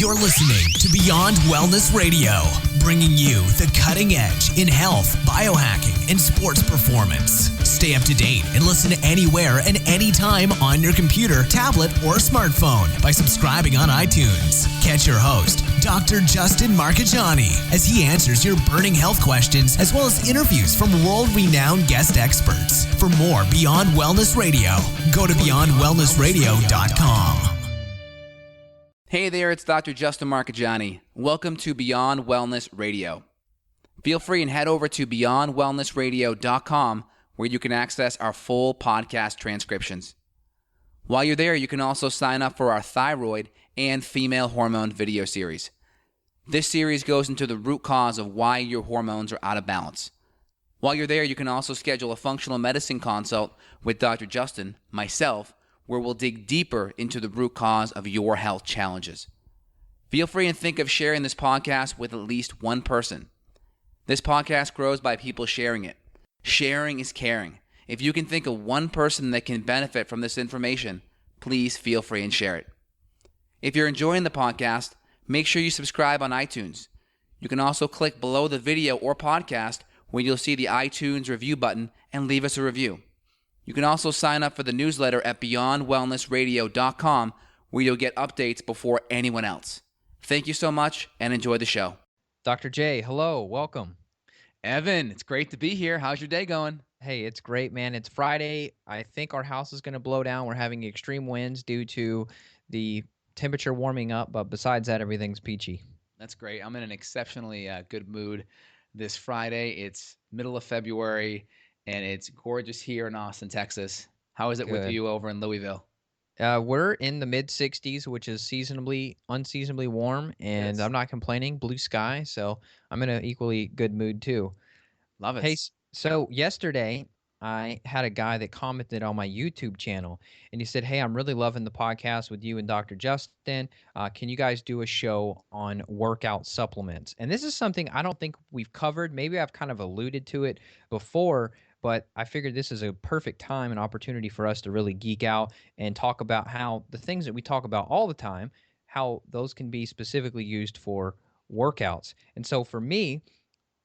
You're listening to Beyond Wellness Radio, bringing you the cutting edge in health, biohacking, and sports performance. Stay up to date and listen anywhere and anytime on your computer, tablet, or smartphone by subscribing on iTunes. Catch your host, Dr. Justin Marchegiani, as he answers your burning health questions as well as interviews from world-renowned guest experts. For more Beyond Wellness Radio, go to beyondwellnessradio.com. Hey there, it's Dr. Justin Marchegiani. Welcome to Beyond Wellness Radio. Feel free and head over to beyondwellnessradio.com where you can access our full podcast transcriptions. While you're there, you can also sign up for our thyroid and female hormone video series. This series goes into the root cause of why your hormones are out of balance. While you're there, you can also schedule a functional medicine consult with Dr. Justin, myself, where we'll dig deeper into the root cause of your health challenges. Feel free and think of sharing this podcast with at least one person. This podcast grows by people sharing it. Sharing is caring. If you can think of one person that can benefit from this information, please feel free and share it. If you're enjoying the podcast, make sure you subscribe on iTunes. You can also click below the video or podcast where you'll see the iTunes review button and leave us a review. You can also sign up for the newsletter at beyondwellnessradio.com where you'll get updates before anyone else. Thank you so much and enjoy the show. Dr. J, hello, welcome. Evan, it's great to be here. How's your day going? Hey, it's great, man. It's Friday. I think our house is going to blow down. We're having extreme winds due to the temperature warming up, but besides that, everything's peachy. That's great. I'm in an exceptionally good mood this Friday. It's middle of February. And it's gorgeous here in Austin, Texas. How is it with you over in Louisville? We're in the mid-60s, which is unseasonably warm, and I'm not complaining. Blue sky, so I'm in an equally good mood too. Love it. Hey, so yesterday I had a guy that commented on my YouTube channel, and he said, "Hey, I'm really loving the podcast with you and Dr. Justin. Can you guys do a show on workout supplements?" And this is something I don't think we've covered. Maybe I've kind of alluded to it before, but I figured this is a perfect time and opportunity for us to really geek out and talk about how the things that we talk about all the time, how those can be specifically used for workouts. And so for me,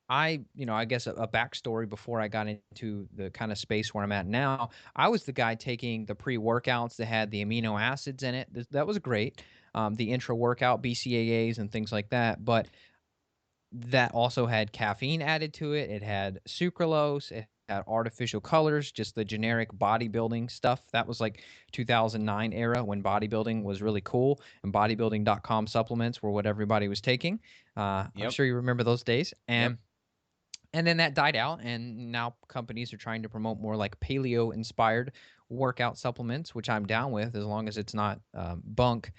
I guess a backstory before I got into the kind of space where I'm at now, I was the guy taking the pre-workouts that had the amino acids in it. That was great. The intra-workout, BCAAs and things like that. But that also had caffeine added to it. It had sucralose. It had artificial colors, just the generic bodybuilding stuff. That was like 2009 era when bodybuilding was really cool, and bodybuilding.com supplements were what everybody was taking. I'm sure you remember those days. And then that died out, and now companies are trying to promote more like paleo-inspired workout supplements, which I'm down with as long as it's not bunk.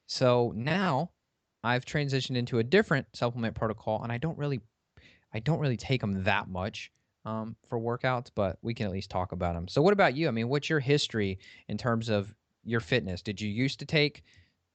So now I've transitioned into a different supplement protocol, and I don't really take them that much for workouts, but we can at least talk about them. So what about you? I mean, what's your history in terms of your fitness? Did you used to take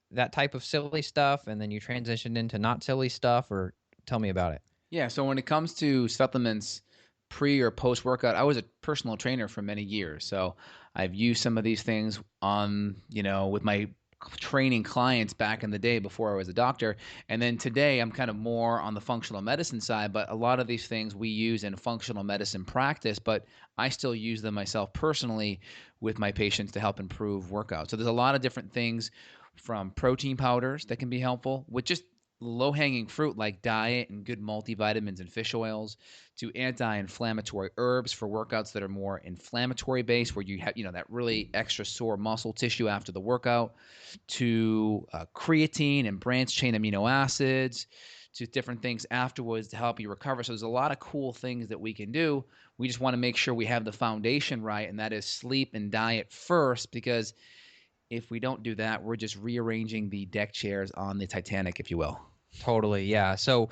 that type of silly stuff, and then you transitioned into not silly stuff, or tell me about it? Yeah, so when it comes to supplements pre or post workout, I was a personal trainer for many years. So I've used some of these things on, with my training clients back in the day before I was a doctor. And then today I'm kind of more on the functional medicine side, but a lot of these things we use in functional medicine practice, but I still use them myself personally with my patients to help improve workouts. So there's a lot of different things from protein powders that can be helpful with just low-hanging fruit like diet and good multivitamins and fish oils, to anti-inflammatory herbs for workouts that are more inflammatory based, where you have that really extra sore muscle tissue after the workout, to creatine and branched chain amino acids, to different things afterwards to help you recover. So there's a lot of cool things that we can do. We just want to make sure we have the foundation right, and that is sleep and diet first, because if we don't do that, we're just rearranging the deck chairs on the Titanic, if you will. Totally, yeah. So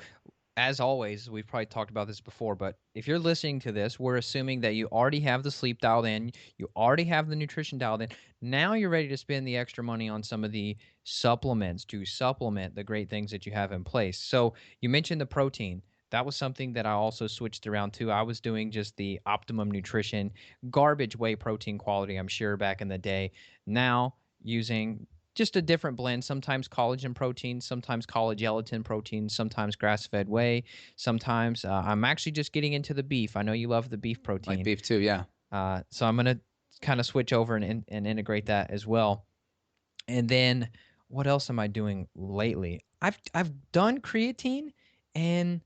as always, we've probably talked about this before, but if you're listening to this, we're assuming that you already have the sleep dialed in, you already have the nutrition dialed in. Now you're ready to spend the extra money on some of the supplements to supplement the great things that you have in place. So you mentioned the protein. That was something that I also switched around to. I was doing just the optimum nutrition, garbage whey protein quality, I'm sure, back in the day. Now using just a different blend. Sometimes collagen protein, sometimes collagen protein, sometimes grass-fed whey. Sometimes I'm actually just getting into the beef. I know you love the beef Like protein. beef too, yeah. So I'm going to kind of switch over and integrate that as well. And then what else am I doing lately? I've done creatine, and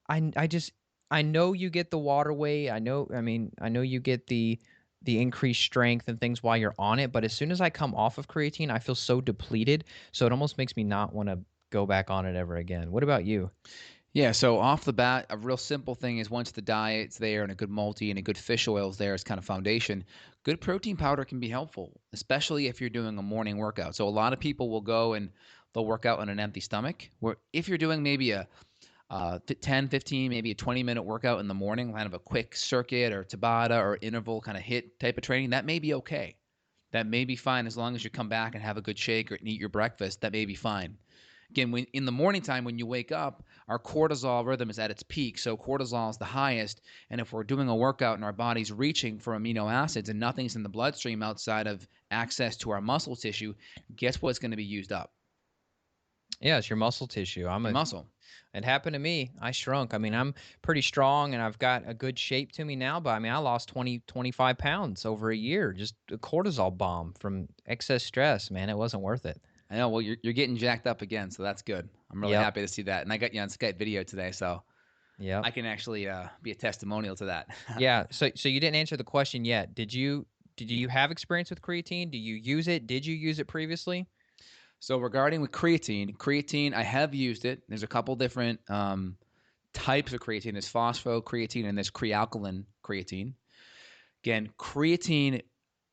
I just I know you get the water weight. I know you get the increased strength and things while you're on it, but as soon as I come off of creatine, I feel so depleted, so it almost makes me not want to go back on it ever again. What about you? Yeah, so off the bat, a real simple thing is once the diet's there and a good multi and a good fish oil's there as kind of foundation, good protein powder can be helpful, especially if you're doing a morning workout. So a lot of people will go and they'll work out on an empty stomach. Where if you're doing maybe a 10, 15, maybe a 20-minute workout in the morning, kind of a quick circuit or Tabata or interval kind of hit type of training, that may be okay. That may be fine as long as you come back and have a good shake or eat your breakfast. That may be fine. Again, when in the morning time when you wake up, our cortisol rhythm is at its peak. So cortisol is the highest. And if we're doing a workout and our body's reaching for amino acids and nothing's in the bloodstream outside of access to our muscle tissue, guess what's going to be used up? Yeah, it's your muscle tissue. Your muscle. It happened to me. I shrunk. I mean, I'm pretty strong and I've got a good shape to me now, but I mean, I lost 20, 25 pounds over a year. Just a cortisol bomb from excess stress, man. It wasn't worth it. I know. Well, you're getting jacked up again, so that's good. I'm really Yep. happy to see that. And I got you on Skype video today, so Yeah. I can actually be a testimonial to that. Yeah. So you didn't answer the question yet. Did you have experience with creatine? Do you use it? Did you use it previously? So regarding with creatine, I have used it. There's a couple different types of creatine. There's phosphocreatine and there's crealkaline creatine. Again, creatine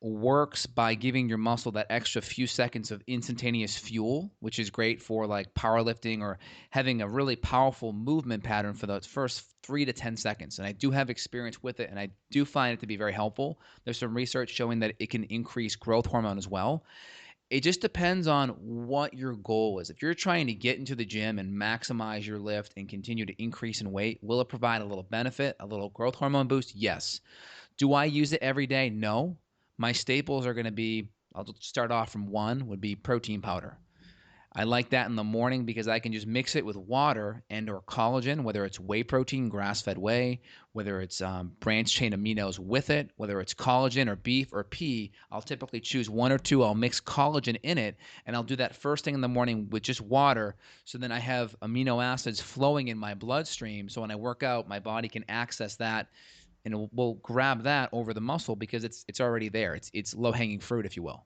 works by giving your muscle that extra few seconds of instantaneous fuel, which is great for like powerlifting or having a really powerful movement pattern for those first 3 to 10 seconds. And I do have experience with it, and I do find it to be very helpful. There's some research showing that it can increase growth hormone as well. It just depends on what your goal is. If you're trying to get into the gym and maximize your lift and continue to increase in weight, will it provide a little benefit, a little growth hormone boost? Yes. Do I use it every day? No. My staples are going to be, I'll start off from one, would be protein powder. I like that in the morning because I can just mix it with water and or collagen, whether it's whey protein, grass-fed whey, whether it's branched chain aminos with it, whether it's collagen or beef or pea. I'll typically choose one or two. I'll mix collagen in it, and I'll do that first thing in the morning with just water. So then I have amino acids flowing in my bloodstream. So when I work out, my body can access that, and it will grab that over the muscle because it's already there. It's low-hanging fruit, if you will.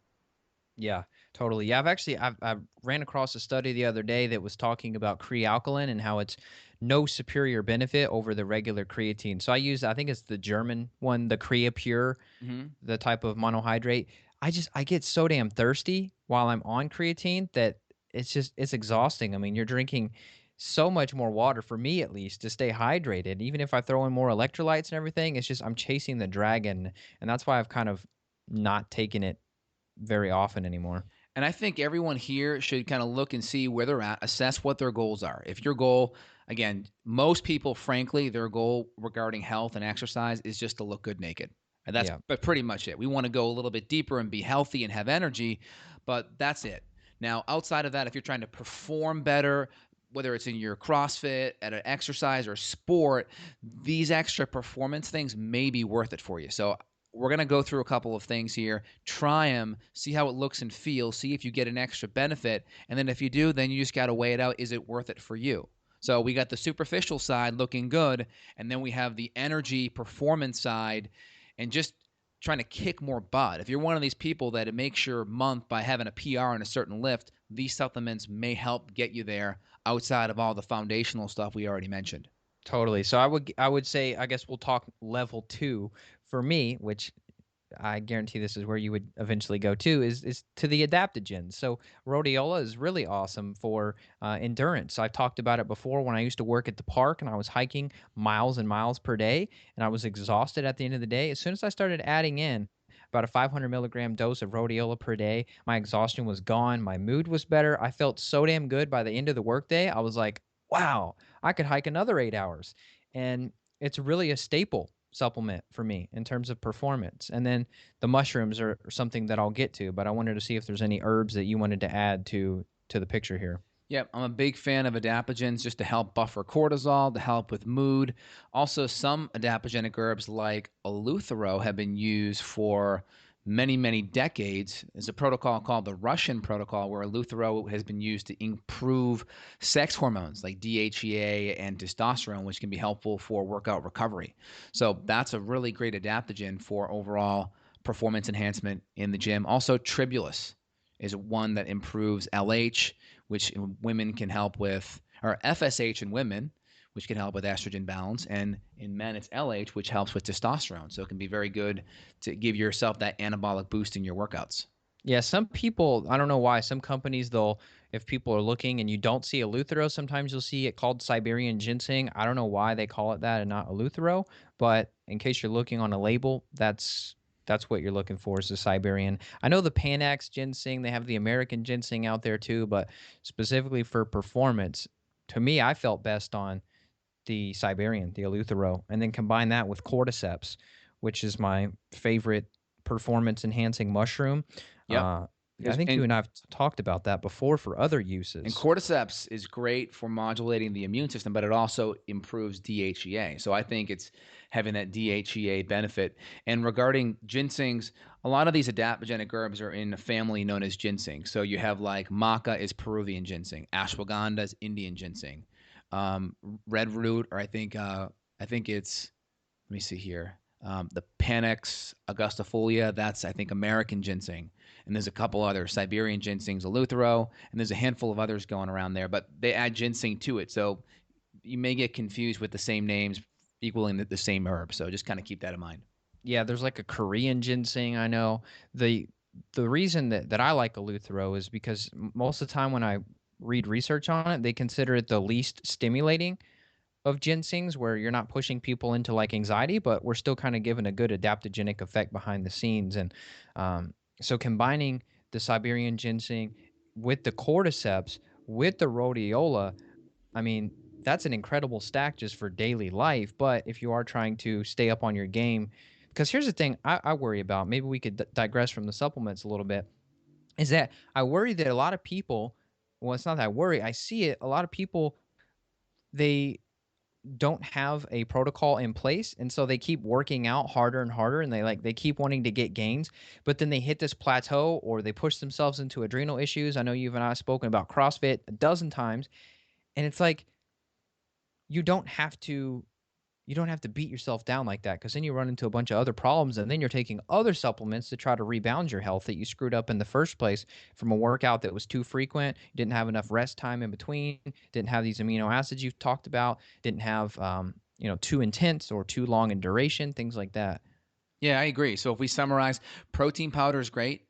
Yeah, totally. Yeah, I ran across a study the other day that was talking about crealkaline and how it's no superior benefit over the regular creatine. So I think it's the German one, the Creapure, Mm-hmm. the type of monohydrate. I get so damn thirsty while I'm on creatine that it's exhausting. I mean, you're drinking so much more water, for me at least, to stay hydrated. Even if I throw in more electrolytes and everything, it's just I'm chasing the dragon, and that's why I've kind of not taken it very often anymore. And I think everyone here should kind of look and see where they're at, assess what their goals are. If your goal, again, most people, frankly, their goal regarding health and exercise is just to look good naked. And that's Yeah. but pretty much it. We want to go a little bit deeper and be healthy and have energy, but that's it. Now, outside of that, if you're trying to perform better, whether it's in your CrossFit, at an exercise or sport, these extra performance things may be worth it for you. So we're going to go through a couple of things here, try them, see how it looks and feels, see if you get an extra benefit. And then if you do, then you just got to weigh it out. Is it worth it for you? So we got the superficial side looking good, and then we have the energy performance side and just trying to kick more butt. If you're one of these people that it makes your month by having a PR and a certain lift, these supplements may help get you there outside of all the foundational stuff we already mentioned. Totally. So I would say, I guess we'll talk level 2 for me, which I guarantee this is where you would eventually go to, is to the adaptogens. So rhodiola is really awesome for endurance. I've talked about it before when I used to work at the park and I was hiking miles and miles per day and I was exhausted at the end of the day. As soon as I started adding in about a 500 milligram dose of rhodiola per day, my exhaustion was gone. My mood was better. I felt so damn good by the end of the workday. I was like, wow, I could hike another 8 hours. And it's really a staple. supplement for me in terms of performance. And then the mushrooms are something that I'll get to, but I wanted to see if there's any herbs that you wanted to add to the picture here. Yep, I'm a big fan of adaptogens just to help buffer cortisol, to help with mood. Also, some adaptogenic herbs like eleuthero have been used for many, many decades. There's a protocol called the Russian protocol where eleuthero has been used to improve sex hormones like DHEA and testosterone, which can be helpful for workout recovery. So that's a really great adaptogen for overall performance enhancement in the gym. Also, tribulus is one that improves LH, which in women can help with, or FSH in women, which can help with estrogen balance. And in men, it's LH, which helps with testosterone. So it can be very good to give yourself that anabolic boost in your workouts. Yeah, some people, I don't know why, some companies, if people are looking and you don't see eleuthero, sometimes you'll see it called Siberian ginseng. I don't know why they call it that and not eleuthero, but in case you're looking on a label, that's what you're looking for, is the Siberian. I know the Panax ginseng, they have the American ginseng out there too, but specifically for performance, to me, I felt best on the Siberian, the eleuthero, and then combine that with cordyceps, which is my favorite performance enhancing mushroom. Yep. I think you and I have talked about that before for other uses. And cordyceps is great for modulating the immune system, but it also improves DHEA. So I think it's having that DHEA benefit. And regarding ginsengs, a lot of these adaptogenic herbs are in a family known as ginseng. So you have like maca is Peruvian ginseng, ashwagandha is Indian ginseng, red root, or I think it's, let me see here. The Panax augustifolia, that's, I think, American ginseng. And there's a couple other Siberian ginsengs, eleuthero, and there's a handful of others going around there, but they add ginseng to it. So you may get confused with the same names equaling the same herb. So just kind of keep that in mind. Yeah, there's like a Korean ginseng, I know. The reason that I like eleuthero is because most of the time when I read research on it, they consider it the least stimulating of ginsengs, where you're not pushing people into like anxiety, but we're still kind of giving a good adaptogenic effect behind the scenes. And so combining the Siberian ginseng with the cordyceps, with the rhodiola, I mean, that's an incredible stack just for daily life. But if you are trying to stay up on your game, because here's the thing I worry about, maybe we could digress from the supplements a little bit, is that I worry that a lot of people, well, it's not that I worry, I see it, a lot of people, they don't have a protocol in place, and so they keep working out harder and harder, and they keep wanting to get gains, but then they hit this plateau or they push themselves into adrenal issues. I know you and I have spoken about CrossFit a dozen times, and it's like you don't have to beat yourself down like that, because then you run into a bunch of other problems, and then you're taking other supplements to try to rebound your health that you screwed up in the first place from a workout that was too frequent. You didn't have enough rest time in between, didn't have these amino acids you've talked about, didn't have too intense or too long in duration, things like that. Yeah, I agree. So if we summarize, protein powder is great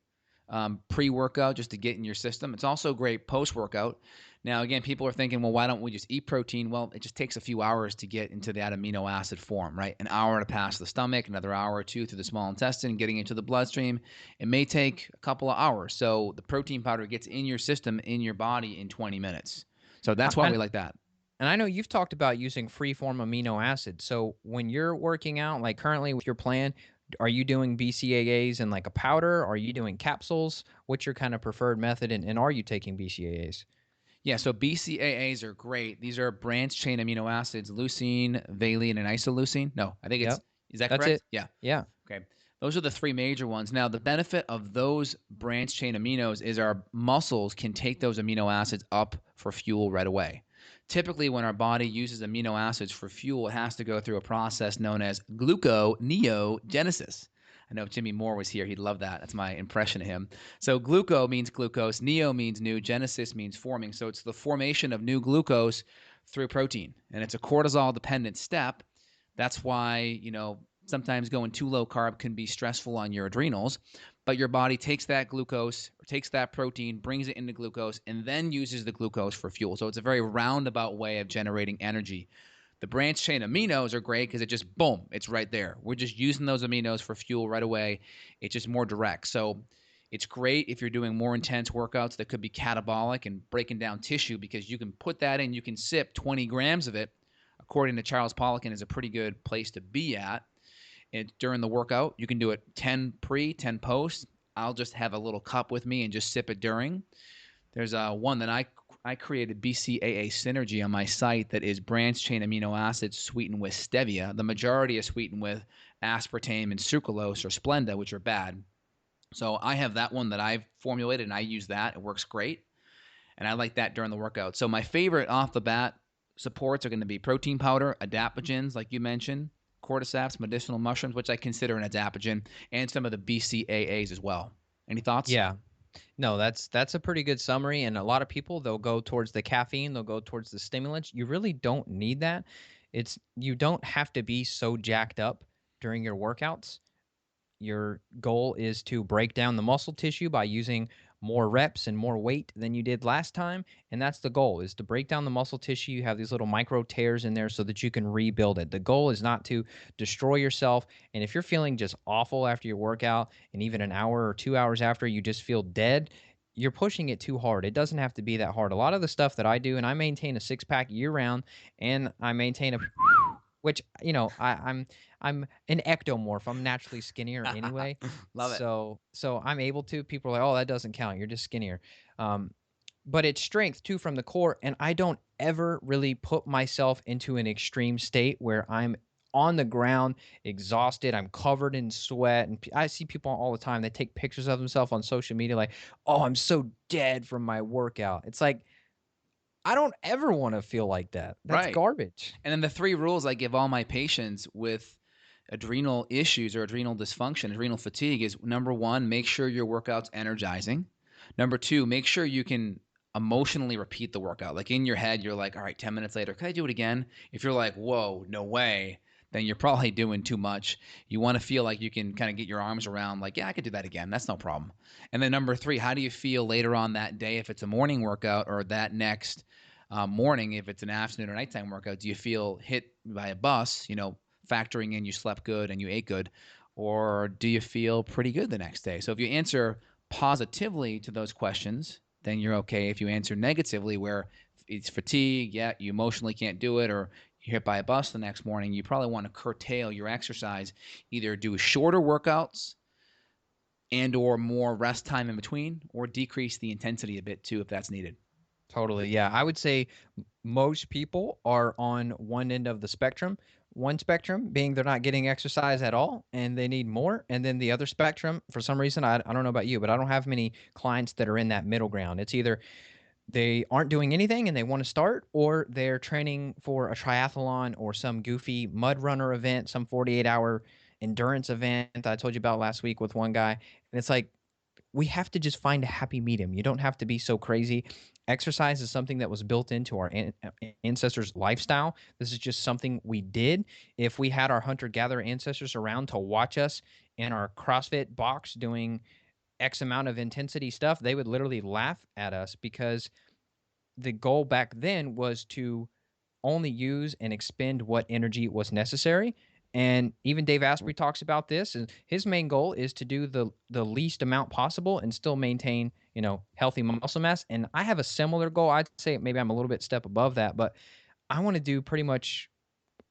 pre-workout just to get in your system. It's also great post-workout. Now, again, people are thinking, well, why don't we just eat protein? Well, it just takes a few hours to get into that amino acid form, right? An hour to pass the stomach, another hour or two through the small intestine, getting into the bloodstream. It may take a couple of hours. So the protein powder gets in your system, in your body in 20 minutes. So that's why we like that. And I know you've talked about using free-form amino acids. So when you're working out, like currently with your plan, are you doing BCAAs in like a powder? Are you doing capsules? What's your kind of preferred method? And are you taking BCAAs? Yeah, so BCAAs are great. These are branched chain amino acids, leucine, valine, and isoleucine. No, I think it's, is that correct? That's it. Yeah. Yeah. Okay. Those are the three major ones. Now, the benefit of those branched chain aminos is our muscles can take those amino acids up for fuel right away. Typically, when our body uses amino acids for fuel, it has to go through a process known as gluconeogenesis. I know if Jimmy Moore was here, he'd love that. That's my impression of him. So gluco means glucose, neo means new, genesis means forming. So it's the formation of new glucose through protein. And it's a cortisol-dependent step. That's why, sometimes going too low carb can be stressful on your adrenals. But your body takes that glucose, or takes that protein, brings it into glucose, and then uses the glucose for fuel. So it's a very roundabout way of generating energy. The branched chain aminos are great because it just, boom, it's right there. We're just using those aminos for fuel right away. It's just more direct. So it's great if you're doing more intense workouts that could be catabolic and breaking down tissue, because you can put that in, you can sip 20 grams of it. According to Charles Poliquin, is a pretty good place to be at. during the workout. You can do it 10 pre, 10 post. I'll just have a little cup with me and just sip it during. There's one that I created, BCAA Synergy, on my site, that is branched chain amino acids sweetened with stevia. The majority is sweetened with aspartame and sucralose or Splenda, which are bad. So I have that one that I've formulated, and I use that. It works great. And I like that during the workout. So my favorite off the bat supports are going to be protein powder, adaptogens, like you mentioned, cordyceps, medicinal mushrooms, which I consider an adaptogen, and some of the BCAAs as well. Any thoughts? Yeah. No, that's a pretty good summary. And a lot of people, they'll go towards the caffeine, they'll go towards the stimulants. You really don't need that. You don't have to be so jacked up during your workouts. Your goal is to break down the muscle tissue by using more reps and more weight than you did last time. And that's the goal, is to break down the muscle tissue. You have these little micro tears in there so that you can rebuild it. The goal is not to destroy yourself. And if you're feeling just awful after your workout, and even an hour or 2 hours after you just feel dead, you're pushing it too hard. It doesn't have to be that hard. A lot of the stuff that I do, and I maintain a 6-pack year round, and I maintain a which, I'm an ectomorph. I'm naturally skinnier anyway. Love it. So I'm able to. People are like, oh, that doesn't count. You're just skinnier. But it's strength too from the core, and I don't ever really put myself into an extreme state where I'm on the ground, exhausted. I'm covered in sweat, and I see people all the time. They take pictures of themselves on social media, like, oh, I'm so dead from my workout. It's like, I don't ever want to feel like that. That's Right. garbage. And then the 3 rules I give all my patients with adrenal issues or adrenal dysfunction, adrenal fatigue, is number 1, make sure your workout's energizing. Number 2, make sure you can emotionally repeat the workout. Like in your head, you're like, all right, 10 minutes later, can I do it again? If you're like, whoa, no way, then you're probably doing too much. You want to feel like you can kind of get your arms around, like, yeah, I could do that again. That's no problem. And then number 3, how do you feel later on that day if it's a morning workout, or that next morning if it's an afternoon or nighttime workout? Do you feel hit by a bus, factoring in you slept good and you ate good, or do you feel pretty good the next day? So if you answer positively to those questions, then you're okay. If you answer negatively, where it's fatigue, yeah, you emotionally can't do it, or you're hit by a bus the next morning, you probably want to curtail your exercise, either do shorter workouts and or more rest time in between, or decrease the intensity a bit too if that's needed. Totally. Yeah. I would say most people are on one end of the spectrum. One spectrum being they're not getting exercise at all and they need more. And then the other spectrum, for some reason, I don't know about you, but I don't have many clients that are in that middle ground. It's either they aren't doing anything and they want to start, or they're training for a triathlon or some goofy mud runner event, some 48-hour endurance event that I told you about last week with one guy. And it's like, we have to just find a happy medium. You don't have to be so crazy. Exercise is something that was built into our ancestors' lifestyle. This is just something we did. If we had our hunter-gatherer ancestors around to watch us in our CrossFit box doing X amount of intensity stuff, they would literally laugh at us, because the goal back then was to only use and expend what energy was necessary. And even Dave Asprey talks about this, and his main goal is to do the least amount possible and still maintain, healthy muscle mass. And I have a similar goal. I'd say maybe I'm a little bit step above that, but I want to do pretty much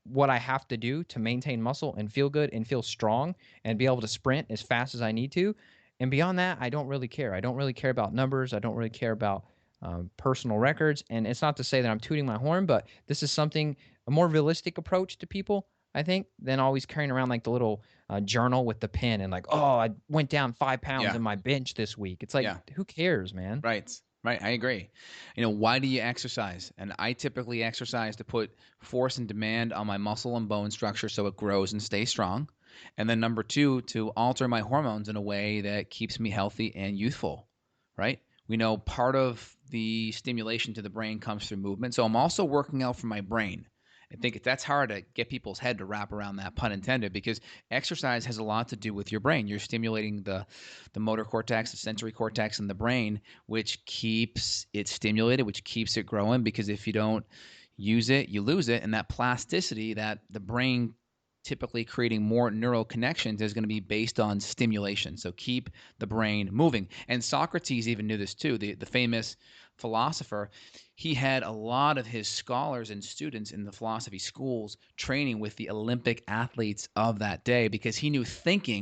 what I have to do to maintain muscle and feel good and feel strong and be able to sprint as fast as I need to. And beyond that, I don't really care. I don't really care about numbers. I don't really care about personal records. And it's not to say that I'm tooting my horn, but this is a more realistic approach to people, I think, than always carrying around like the little journal with the pen and like, oh, I went down 5 pounds in my bench this week. It's like, who cares, man? Right. I agree. Why do you exercise? And I typically exercise to put force and demand on my muscle and bone structure so it grows and stays strong. And then number 2, to alter my hormones in a way that keeps me healthy and youthful, right? We know part of the stimulation to the brain comes through movement. So I'm also working out for my brain. I think that's hard to get people's head to wrap around, that pun intended, because exercise has a lot to do with your brain. You're stimulating the motor cortex, the sensory cortex in the brain, which keeps it stimulated, which keeps it growing, because if you don't use it, you lose it. And that plasticity that the brain typically creating more neural connections is going to be based on stimulation. So keep the brain moving. And Socrates even knew this too. The famous philosopher, he had a lot of his scholars and students in the philosophy schools training with the Olympic athletes of that day, because he knew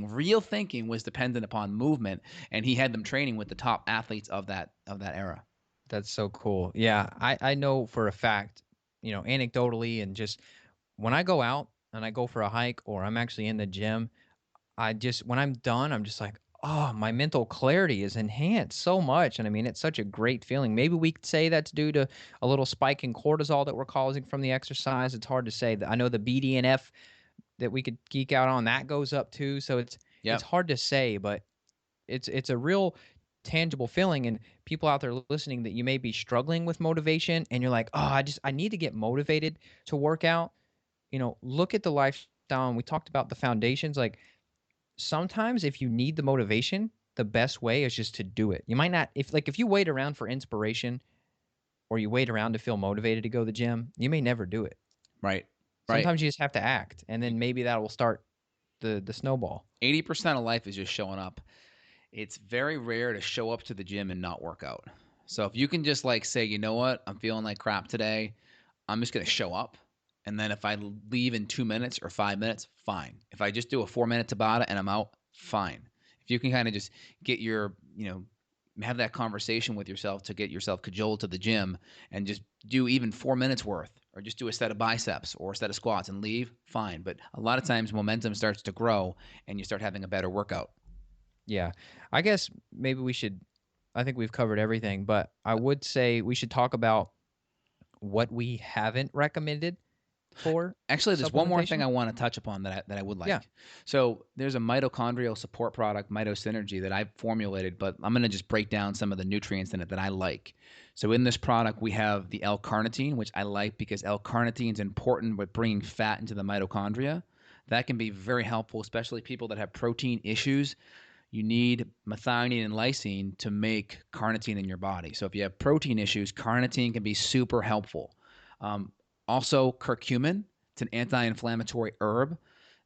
real thinking was dependent upon movement, and he had them training with the top athletes of that era. That's so cool. Yeah, I know for a fact, anecdotally, and just when I go out and I go for a hike or I'm actually in the gym, when I'm done, I'm just like, oh, my mental clarity is enhanced so much. And I mean, it's such a great feeling. Maybe we could say that's due to a little spike in cortisol that we're causing from the exercise. It's hard to say. I know the BDNF that we could geek out on, that goes up too. So it's Yep. hard to say, but it's a real tangible feeling. And people out there listening, that you may be struggling with motivation and you're like, oh, I need to get motivated to work out. Look at the lifestyle. And we talked about the foundations. Like, sometimes if you need the motivation, the best way is just to do it. You might not, if you wait around for inspiration or you wait around to feel motivated to go to the gym, you may never do it. Right. Right. Sometimes you just have to act, and then maybe that will start the snowball. 80% of life is just showing up. It's very rare to show up to the gym and not work out. So if you can just say, you know what, I'm feeling like crap today, I'm just going to show up. And then if I leave in 2 minutes or 5 minutes, fine. If I just do a 4-minute Tabata and I'm out, fine. If you can kind of just get have that conversation with yourself to get yourself cajoled to the gym and just do even 4 minutes worth, or just do a set of biceps or a set of squats and leave, fine. But a lot of times momentum starts to grow and you start having a better workout. Yeah. I guess maybe I think we've covered everything, but I would say we should talk about what we haven't recommended for Actually, there's one more thing supplementation. I want to touch upon that I would like. Yeah. So there's a mitochondrial support product, Mitosynergy, that I've formulated, but I'm going to just break down some of the nutrients in it that I like. So in this product, we have the L-carnitine, which I like because L-carnitine is important with bringing fat into the mitochondria. That can be very helpful, especially people that have protein issues. You need methionine and lysine to make carnitine in your body. So if you have protein issues, carnitine can be super helpful. Also, curcumin, it's an anti-inflammatory herb.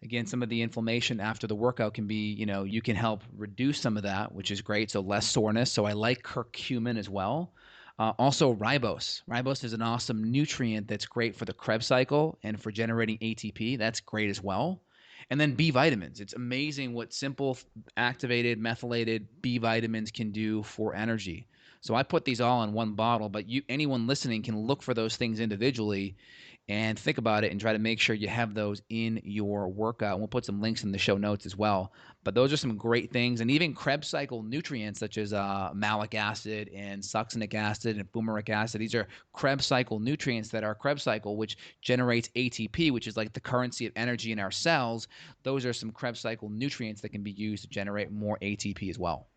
Again, some of the inflammation after the workout can be, you can help reduce some of that, which is great. So less soreness. So I like curcumin as well. Also, ribose. Ribose is an awesome nutrient that's great for the Krebs cycle and for generating ATP. That's great as well. And then B vitamins. It's amazing what simple activated methylated B vitamins can do for energy. So I put these all in one bottle, but anyone listening can look for those things individually and think about it and try to make sure you have those in your workout. We'll put some links in the show notes as well. But those are some great things. And even Krebs cycle nutrients such as malic acid and succinic acid and fumaric acid. These are Krebs cycle nutrients that are Krebs cycle, which generates ATP, which is like the currency of energy in our cells. Those are some Krebs cycle nutrients that can be used to generate more ATP as well.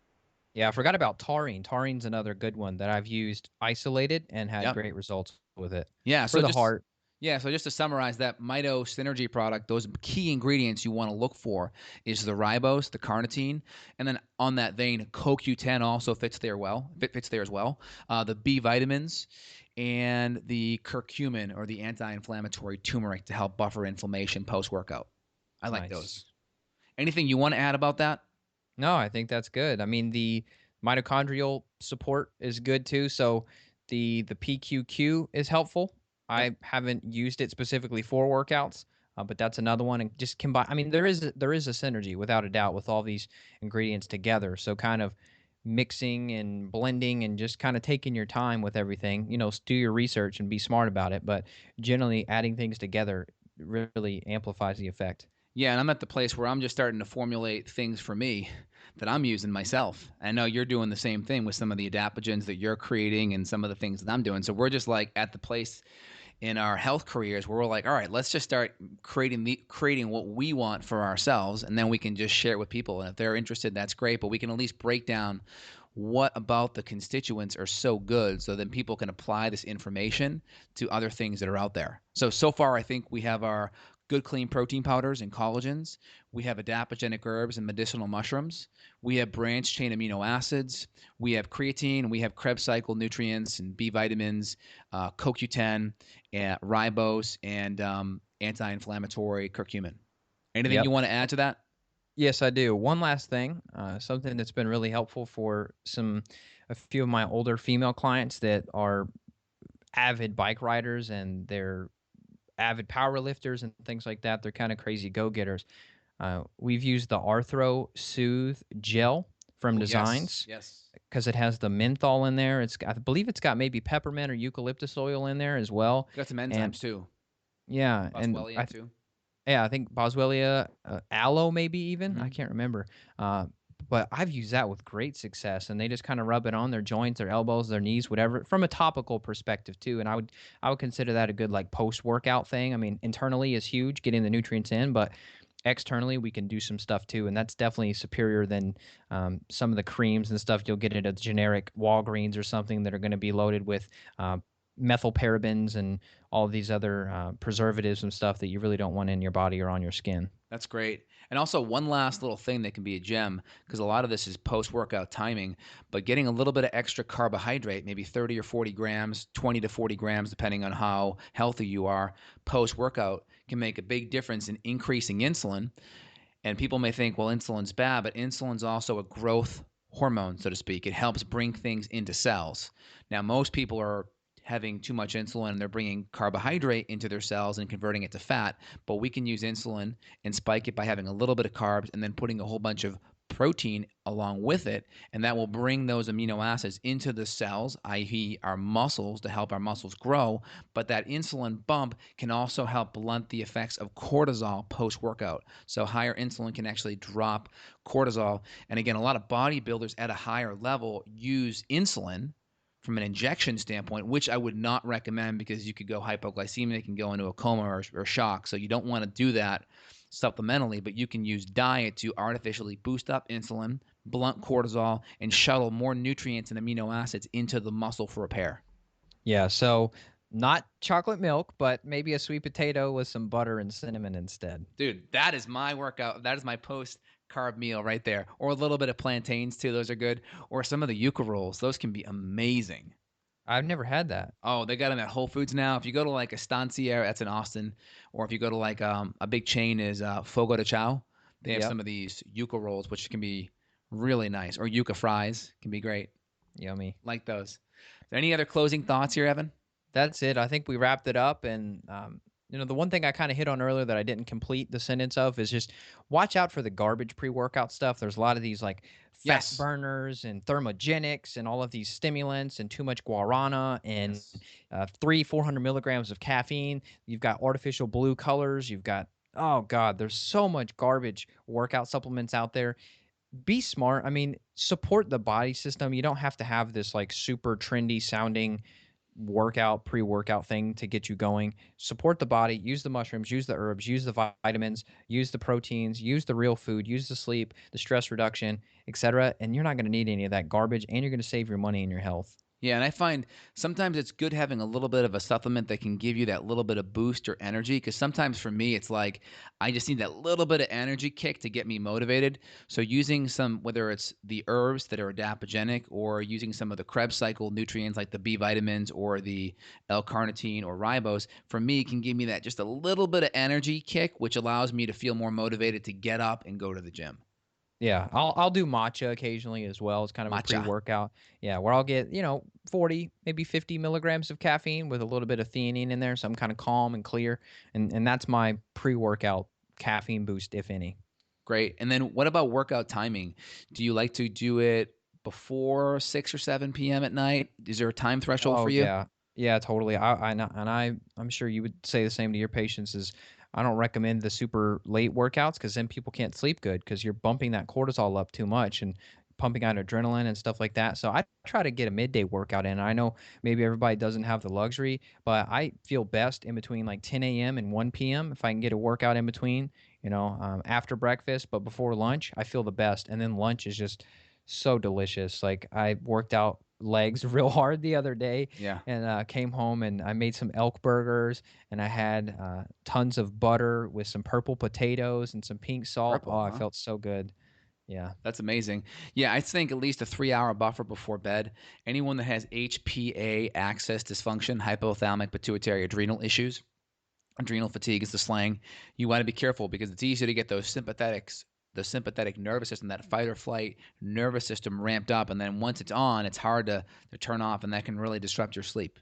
Yeah, I forgot about taurine. Taurine's another good one that I've used isolated and had Yep. great results with it. Yeah. For the heart. Yeah, so just to summarize that Mitosynergy product, those key ingredients you want to look for is the ribose, the carnitine, and then on that vein, CoQ10 also fits there as well. The B vitamins and the curcumin, or the anti-inflammatory turmeric, to help buffer inflammation post-workout. I like Nice. those. Anything you want to add about that? No, I think that's good. I mean, the mitochondrial support is good too. So the PQQ is helpful. I haven't used it specifically for workouts, but that's another one. And just combine. I mean, there is a synergy without a doubt with all these ingredients together. So kind of mixing and blending and just kind of taking your time with everything. Do your research and be smart about it. But generally, adding things together really amplifies the effect. Yeah, and I'm at the place where I'm just starting to formulate things for me that I'm using myself. I know you're doing the same thing with some of the adaptogens that you're creating and some of the things that I'm doing. So we're just at the place in our health careers where we're like, all right, let's just start creating what we want for ourselves, and then we can just share it with people. And if they're interested, that's great. But we can at least break down what about the constituents are so good, so then people can apply this information to other things that are out there. So far, I think we have our good, clean protein powders and collagens. We have adaptogenic herbs and medicinal mushrooms. We have branched chain amino acids. We have creatine. We have Krebs cycle nutrients and B vitamins, CoQ10, ribose, and anti-inflammatory curcumin. Anything you Yep. want to add to that? Yes, I do. One last thing, something that's been really helpful for a few of my older female clients that are avid bike riders and they're avid power lifters and things like that. They're kind of crazy go-getters. We've used the Arthro Soothe Gel from Oh, yes. Designs Yes. because it has the menthol in there. I believe it's got maybe peppermint or eucalyptus oil in there as well. Got some And enzymes too. yeah, and Boswellia too. yeah, I think Boswellia, aloe maybe even. I Mm-hmm. can't remember. Uh, but I've used that with great success, and they just kind of rub it on their joints, their elbows, their knees, whatever, from a topical perspective too. And I would consider that a good like post-workout thing. I mean, internally is huge, getting the nutrients in, but externally we can do some stuff too, and that's definitely superior than some of the creams and stuff you'll get at a generic Walgreens or something that are going to be loaded with uh, methyl parabens and all of these other preservatives and stuff that you really don't want in your body or on your skin. That's great. And also, one last little thing that can be a gem, because a lot of this is post workout timing, but getting a little bit of extra carbohydrate, maybe 30 or 40 grams, 20 to 40 grams, depending on how healthy you are, post workout can make a big difference in increasing insulin. And people may think, well, insulin's bad, but insulin's also a growth hormone, so to speak. It helps bring things into cells. Now, most people are having too much insulin and they're bringing carbohydrate into their cells and converting it to fat, but we can use insulin and spike it by having a little bit of carbs and then putting a whole bunch of protein along with it, and that will bring those amino acids into the cells, i.e. our muscles, to help our muscles grow. But that insulin bump can also help blunt the effects of cortisol post-workout. So higher insulin can actually drop cortisol. And again, a lot of bodybuilders at a higher level use insulin from an injection standpoint, which I would not recommend because you could go hypoglycemic and go into a coma or shock. So you don't want to do that supplementally, but you can use diet to artificially boost up insulin, blunt cortisol, and shuttle more nutrients and amino acids into the muscle for repair. Yeah, so not chocolate milk, but maybe a sweet potato with some butter and cinnamon instead. Dude, that is my workout. That is my post carb meal right there. Or a little bit of plantains too. Those are good. Or some of the yuca rolls. Those can be amazing. I've never had that. Oh, they got them at Whole Foods now. If you go to like Estancia, that's in Austin, or if you go to like a big chain is Fogo de Chao, they have Yep. some of these yuca rolls, which can be really nice. Or yuca fries can be great. Yummy. Like those. Is there any other closing thoughts here, Evan? That's it. I think we wrapped it up. And, the one thing I kind of hit on earlier that I didn't complete the sentence of is just watch out for the garbage pre-workout stuff. There's a lot of these like fat Yes. burners and thermogenics and all of these stimulants and too much guarana and Yes. 400 milligrams of caffeine. You've got artificial blue colors. You've got, oh God, there's so much garbage workout supplements out there. Be smart. I mean, support the body system. You don't have to have this like super trendy sounding pre-workout thing to get you going. Support the body, use the mushrooms, use the herbs, use the vitamins, use the proteins, use the real food, use the sleep, the stress reduction, etc. And you're not going to need any of that garbage, and you're going to save your money and your health. Yeah, and I find sometimes it's good having a little bit of a supplement that can give you that little bit of boost or energy. Because sometimes for me, it's like I just need that little bit of energy kick to get me motivated. So using some, whether it's the herbs that are adaptogenic or using some of the Krebs cycle nutrients like the B vitamins or the L-carnitine or ribose, for me can give me that just a little bit of energy kick, which allows me to feel more motivated to get up and go to the gym. Yeah, I'll do matcha occasionally as well. It's kind of a Matcha. pre-workout. Yeah, where I'll get 40, maybe 50 milligrams of caffeine with a little bit of theanine in there, so I'm kind of calm and clear, and that's my pre-workout caffeine boost, if any. Great. And then what about workout timing? Do you like to do it before 6 or 7 p.m. at night? Is there a time threshold Oh for you? yeah, totally. I'm sure you would say the same to your patients. Is I don't recommend the super late workouts because then people can't sleep good because you're bumping that cortisol up too much and pumping out adrenaline and stuff like that. So I try to get a midday workout in. I know maybe everybody doesn't have the luxury, but I feel best in between like 10 a.m. and 1 p.m. if I can get a workout in between. After breakfast, but before lunch, I feel the best. And then lunch is just so delicious. Like I worked out legs real hard the other day Yeah. and came home and I made some elk burgers and I had tons of butter with some purple potatoes and some pink salt. Purple, Oh, I huh? felt so good. Yeah. That's amazing. Yeah, I think at least a 3-hour buffer before bed. Anyone that has HPA axis dysfunction, hypothalamic pituitary adrenal issues, adrenal fatigue is the slang. You want to be careful because it's easy to get the sympathetic nervous system, that fight or flight nervous system ramped up. And then once it's on, it's hard to turn off, and that can really disrupt your sleep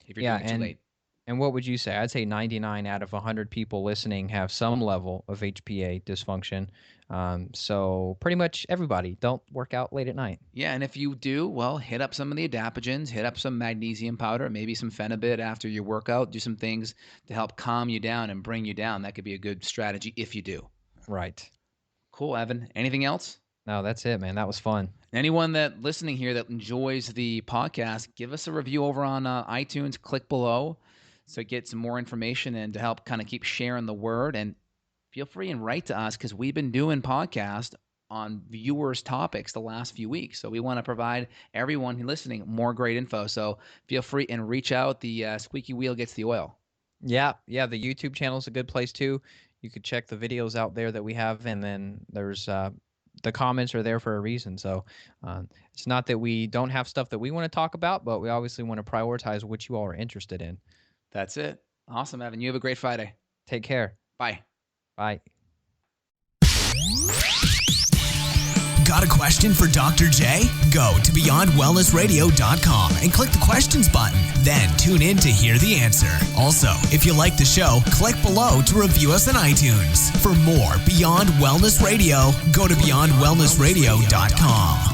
if you're doing it too late. And what would you say? I'd say 99 out of 100 people listening have some level of HPA dysfunction. So pretty much everybody, don't work out late at night. Yeah, and if you do, well, hit up some of the adaptogens, hit up some magnesium powder, maybe some phenibut after your workout. Do some things to help calm you down and bring you down. That could be a good strategy if you do. Right. Cool, Evan. Anything else? No, that's it, man. That was fun. Anyone that listening here that enjoys the podcast, give us a review over on iTunes. Click below so get some more information and to help kind of keep sharing the word. And feel free and write to us because we've been doing podcasts on viewers' topics the last few weeks. So we want to provide everyone listening more great info. So feel free and reach out. The squeaky wheel gets the oil. Yeah. The YouTube channel is a good place too. You could check the videos out there that we have, and then there's the comments are there for a reason. So it's not that we don't have stuff that we want to talk about, but we obviously want to prioritize what you all are interested in. That's it. Awesome, Evan. You have a great Friday. Take care. Bye. Bye. Got a question for Dr. J? Go to beyondwellnessradio.com and click the questions button. Then tune in to hear the answer. Also, if you like the show, click below to review us on iTunes. For more Beyond Wellness Radio, go to beyondwellnessradio.com.